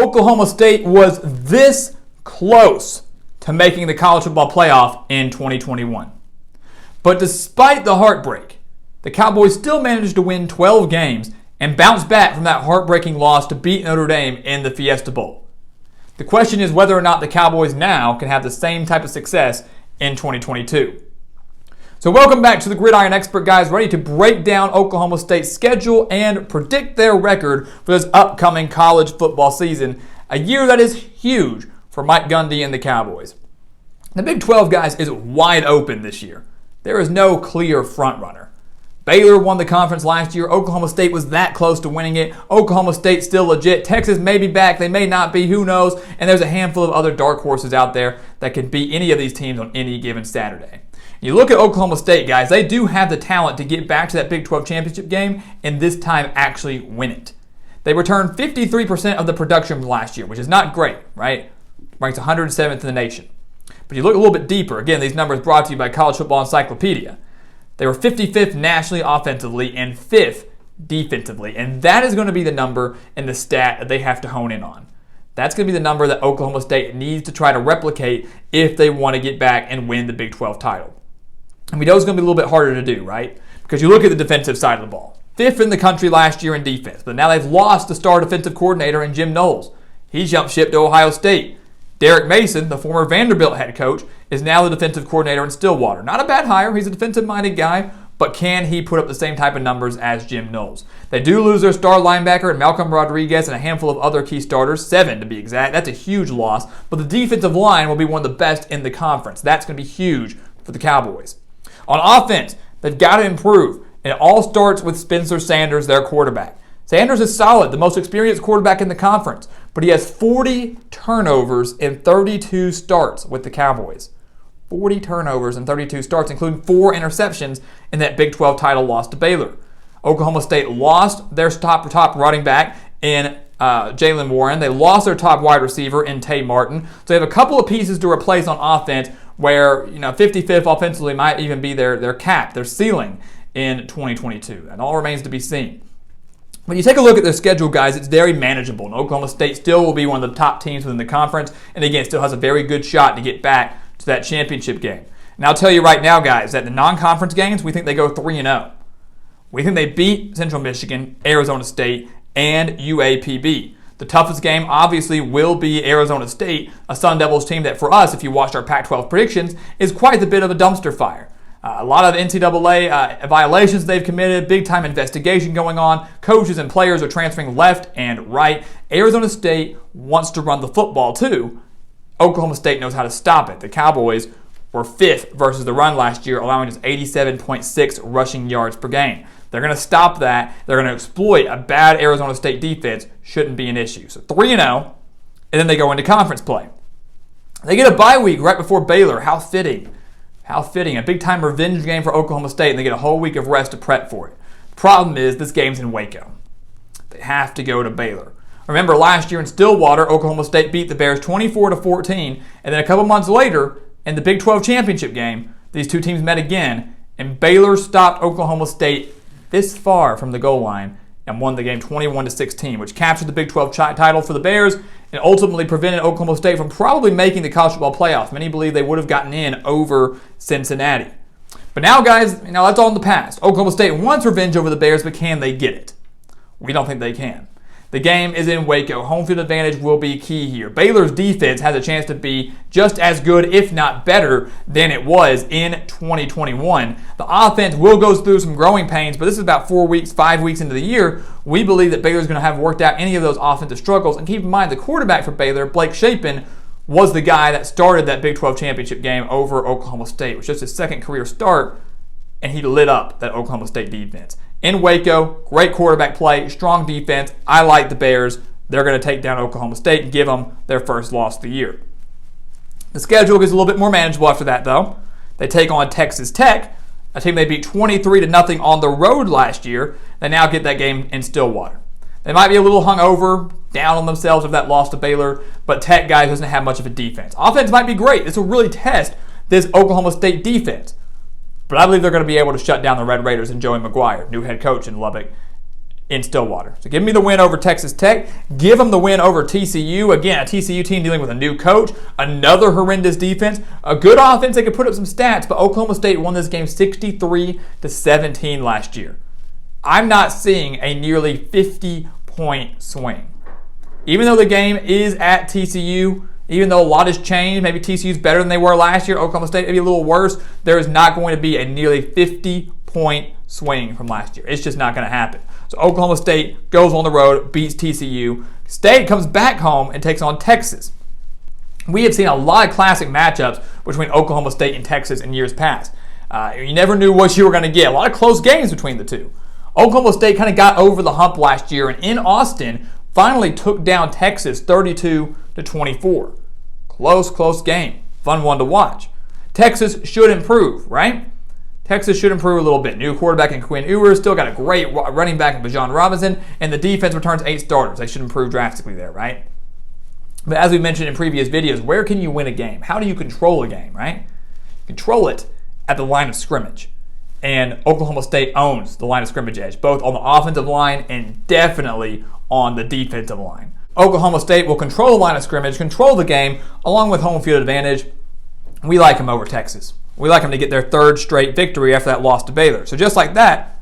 Oklahoma State was this close to making the college football playoff in 2021. But despite the heartbreak, the Cowboys still managed to win 12 games and bounce back from that heartbreaking loss to beat Notre Dame in the Fiesta Bowl. The question is whether or not the Cowboys now can have the same type of success in 2022. So welcome back to the Gridiron Expert, guys, ready to break down Oklahoma State's schedule and predict their record for this upcoming college football season, a year that is huge for Mike Gundy and the Cowboys. The Big 12, guys, is wide open this year. There is no clear frontrunner. Baylor won the conference last year. Oklahoma State was that close to winning it. Oklahoma State's still legit. Texas may be back. They may not be. Who knows? And there's a handful of other dark horses out there that can beat any of these teams on any given Saturday. You look at Oklahoma State, guys, they do have the talent to get back to that Big 12 championship game and this time actually win it. They returned 53% of the production from last year, which is not great, right? Ranks 107th in the nation. But you look a little bit deeper. Again, these numbers brought to you by College Football Encyclopedia. They were 55th nationally offensively and 5th defensively. And that is going to be the number and the stat that they have to hone in on. That's going to be the number that Oklahoma State needs to try to replicate if they want to get back and win the Big 12 title. And we know it's going to be a little bit harder to do, right? Because you look at the defensive side of the ball. 5th in the country last year in defense. But now they've lost the star defensive coordinator in Jim Knowles. He jumped ship to Ohio State. Derrick Mason, the former Vanderbilt head coach, is now the defensive coordinator in Stillwater. Not a bad hire. He's a defensive-minded guy, but can he put up the same type of numbers as Jim Knowles? They do lose their star linebacker and Malcolm Rodriguez and a handful of other key starters, 7 to be exact. That's a huge loss, but the defensive line will be one of the best in the conference. That's going to be huge for the Cowboys. On offense, they've got to improve, and it all starts with Spencer Sanders, their quarterback. Sanders is solid, the most experienced quarterback in the conference, but he has 40 turnovers in 32 starts with the Cowboys. 40 turnovers in 32 starts, including 4 interceptions in that Big 12 title loss to Baylor. Oklahoma State lost their top running back in Jalen Warren. They lost their top wide receiver in Tay Martin. So they have a couple of pieces to replace on offense where 55th offensively might even be their cap, their ceiling in 2022. And all remains to be seen. When you take a look at their schedule, guys, it's very manageable. And Oklahoma State still will be one of the top teams within the conference. And again, still has a very good shot to get back to that championship game. And I'll tell you right now, guys, that the non-conference games, we think they go 3-0. We think they beat Central Michigan, Arizona State, and UAPB. The toughest game, obviously, will be Arizona State, a Sun Devils team that, for us, if you watched our Pac-12 predictions, is quite a bit of a dumpster fire. A lot of NCAA violations they've committed, big-time investigation going on. Coaches and players are transferring left and right. Arizona State wants to run the football, too. Oklahoma State knows how to stop it. The Cowboys were 5th versus the run last year, allowing just 87.6 rushing yards per game. They're going to stop that. They're going to exploit a bad Arizona State defense. Shouldn't be an issue. So 3-0, and then they go into conference play. They get a bye week right before Baylor. How fitting. How fitting. A big-time revenge game for Oklahoma State, and they get a whole week of rest to prep for it. Problem is, this game's in Waco. They have to go to Baylor. Remember, last year in Stillwater, Oklahoma State beat the Bears 24-14, and then a couple months later, in the Big 12 championship game, these two teams met again, and Baylor stopped Oklahoma State this far from the goal line and won the game 21-16, which captured the Big 12 title for the Bears and ultimately prevented Oklahoma State from probably making the college football playoff. Many believe they would have gotten in over Cincinnati. But now, guys, that's all in the past. Oklahoma State wants revenge over the Bears, but can they get it? We don't think they can. The game is in Waco. Home field advantage will be key here. Baylor's defense has a chance to be just as good, if not better, than it was in 2021. The offense will go through some growing pains, but this is about 5 weeks into the year. We believe that Baylor's going to have worked out any of those offensive struggles. And keep in mind, the quarterback for Baylor, Blake Shapen, was the guy that started that Big 12 championship game over Oklahoma State. It was just his second career start, and he lit up that Oklahoma State defense. In Waco, great quarterback play, strong defense. I like the Bears. They're going to take down Oklahoma State and give them their first loss of the year. The schedule gets a little bit more manageable after that, though. They take on Texas Tech, a team they beat 23-0 on the road last year. They now get that game in Stillwater. They might be a little hungover, down on themselves of that loss to Baylor, but Tech, guys, doesn't have much of a defense. Offense might be great. This will really test this Oklahoma State defense. But I believe they're going to be able to shut down the Red Raiders and Joey McGuire, new head coach in Lubbock. in Stillwater. So give me the win over Texas Tech. Give them the win over TCU. Again, a TCU team dealing with a new coach, another horrendous defense, a good offense. They could put up some stats, but Oklahoma State won this game 63-17 last year. I'm not seeing a nearly 50-point swing. Even though the game is at TCU, even though a lot has changed, maybe TCU's better than they were last year, Oklahoma State maybe a little worse, there is not going to be a nearly 50-point swing from last year. It's just not going to happen. So Oklahoma State goes on the road, beats TCU. State comes back home and takes on Texas. We have seen a lot of classic matchups between Oklahoma State and Texas in years past. You never knew what you were going to get. A lot of close games between the two. Oklahoma State kind of got over the hump last year, and in Austin, finally took down Texas 32-24. Close game. Fun one to watch. Texas should improve, right? Texas should improve a little bit. New quarterback in Quinn Ewers, still got a great running back in Bijan Robinson, and the defense returns 8 starters. They should improve drastically there, right? But as we mentioned in previous videos, where can you win a game? How do you control a game, right? Control it at the line of scrimmage. And Oklahoma State owns the line of scrimmage edge, both on the offensive line and definitely on the defensive line. Oklahoma State will control the line of scrimmage, control the game, along with home field advantage. We like them over Texas. We like them to get their 3rd straight victory after that loss to Baylor. So just like that,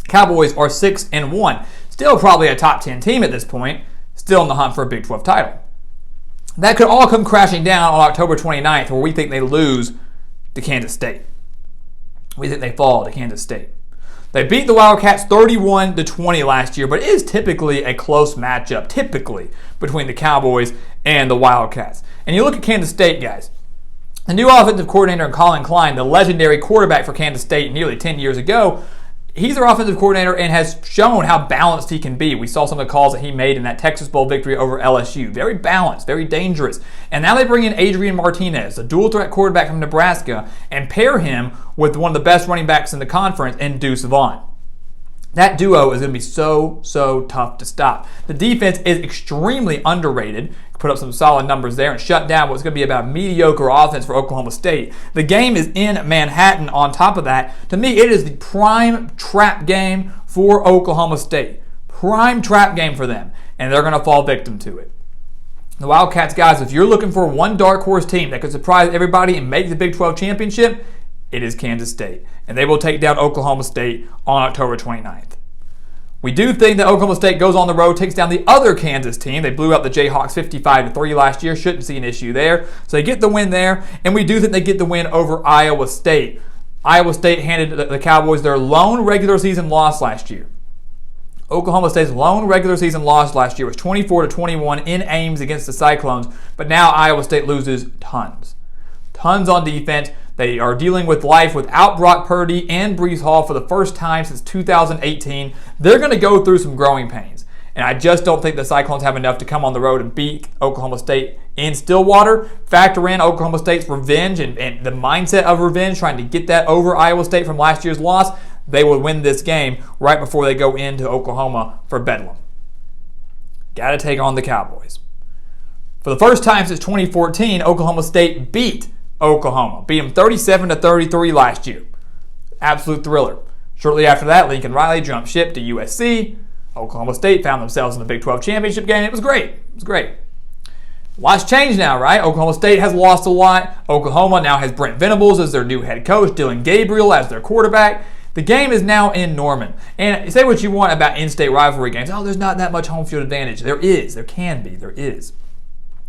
Cowboys are 6-1. Still probably a top 10 team at this point, still in the hunt for a Big 12 title. That could all come crashing down on October 29th, where we think they lose to Kansas State. We think they fall to Kansas State. They beat the Wildcats 31-20 last year, but it is typically a close matchup, between the Cowboys and the Wildcats. And you look at Kansas State, guys. The new offensive coordinator in Colin Klein, the legendary quarterback for Kansas State nearly 10 years ago, he's their offensive coordinator and has shown how balanced he can be. We saw some of the calls that he made in that Texas Bowl victory over LSU. Very balanced, very dangerous. And now they bring in Adrian Martinez, a dual-threat quarterback from Nebraska, and pair him with one of the best running backs in the conference in Deuce Vaughn. That duo is going to be so tough to stop. The defense is extremely underrated. Put up some solid numbers there and shut down what's going to be about mediocre offense for Oklahoma State. The game is in Manhattan on top of that. To me, it is the prime trap game for Oklahoma State. Prime trap game for them, and they're going to fall victim to it. The Wildcats, guys, if you're looking for one dark horse team that could surprise everybody and make the Big 12 championship, it is Kansas State. And they will take down Oklahoma State on October 29th. We do think that Oklahoma State goes on the road, takes down the other Kansas team. They blew out the Jayhawks 55-3 last year. Shouldn't see an issue there. So they get the win there. And we do think they get the win over Iowa State. Iowa State handed the Cowboys their lone regular season loss last year. Oklahoma State's lone regular season loss last year was 24-21 in Ames against the Cyclones. But now Iowa State loses tons. Tons on defense. They are dealing with life without Brock Purdy and Breece Hall for the first time since 2018. They're going to go through some growing pains. And I just don't think the Cyclones have enough to come on the road and beat Oklahoma State in Stillwater. Factor in Oklahoma State's revenge and the mindset of revenge, trying to get that over Iowa State from last year's loss. They will win this game right before they go into Oklahoma for Bedlam. Got to take on the Cowboys. For the first time since 2014, Oklahoma State beat Oklahoma. Beat them 37-33 last year. Absolute thriller. Shortly after that, Lincoln Riley jumped ship to USC. Oklahoma State found themselves in the Big 12 championship game. It was great. Lots changed now, right? Oklahoma State has lost a lot. Oklahoma now has Brent Venables as their new head coach, Dylan Gabriel as their quarterback. The game is now in Norman. And say what you want about in-state rivalry games. Oh, there's not that much home field advantage. There is. There can be. There is.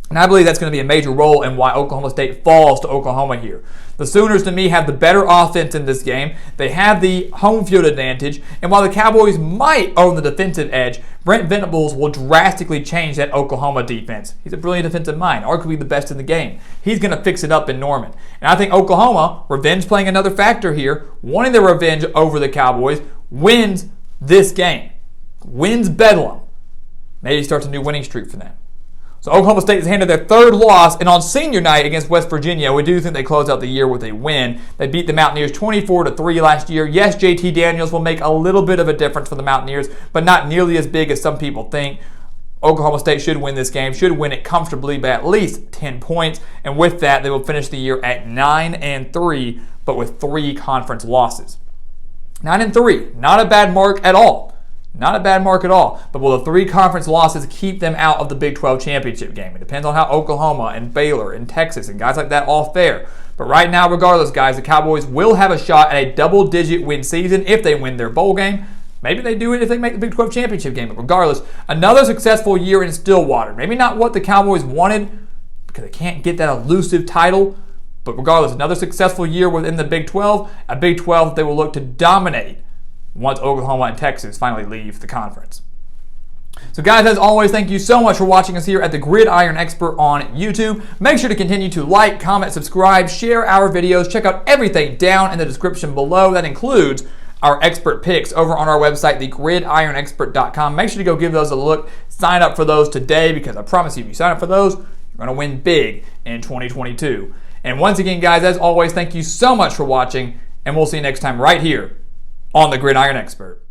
And I believe that's going to be a major role in why Oklahoma State falls to Oklahoma here. The Sooners, to me, have the better offense in this game. They have the home field advantage. And while the Cowboys might own the defensive edge, Brent Venables will drastically change that Oklahoma defense. He's a brilliant defensive mind, arguably the best in the game. He's going to fix it up in Norman. And I think Oklahoma, revenge playing another factor here, wanting their revenge over the Cowboys, wins this game. Wins Bedlam. Maybe starts a new winning streak for them. So Oklahoma State has handed their 3rd loss, and on senior night against West Virginia, we do think they close out the year with a win. They beat the Mountaineers 24-3 last year. Yes, JT Daniels will make a little bit of a difference for the Mountaineers, but not nearly as big as some people think. Oklahoma State should win this game, should win it comfortably by at least 10 points, and with that, they will finish the year at 9-3, but with 3 conference losses. 9-3, not a bad mark at all. Not a bad mark at all. But will the 3 conference losses keep them out of the Big 12 championship game? It depends on how Oklahoma and Baylor and Texas and guys like that all fare. But right now, regardless, guys, the Cowboys will have a shot at a double-digit win season if they win their bowl game. Maybe they do it if they make the Big 12 championship game. But regardless, another successful year in Stillwater. Maybe not what the Cowboys wanted because they can't get that elusive title. But regardless, another successful year within the Big 12. A Big 12 that they will look to dominate once Oklahoma and Texas finally leave the conference. So guys, as always, thank you so much for watching us here at the Gridiron Expert on YouTube. Make sure to continue to like, comment, subscribe, share our videos. Check out everything down in the description below. That includes our expert picks over on our website, thegridironexpert.com. Make sure to go give those a look. Sign up for those today because I promise you, if you sign up for those, you're going to win big in 2022. And once again, guys, as always, thank you so much for watching, and we'll see you next time right here on the Gridiron Expert.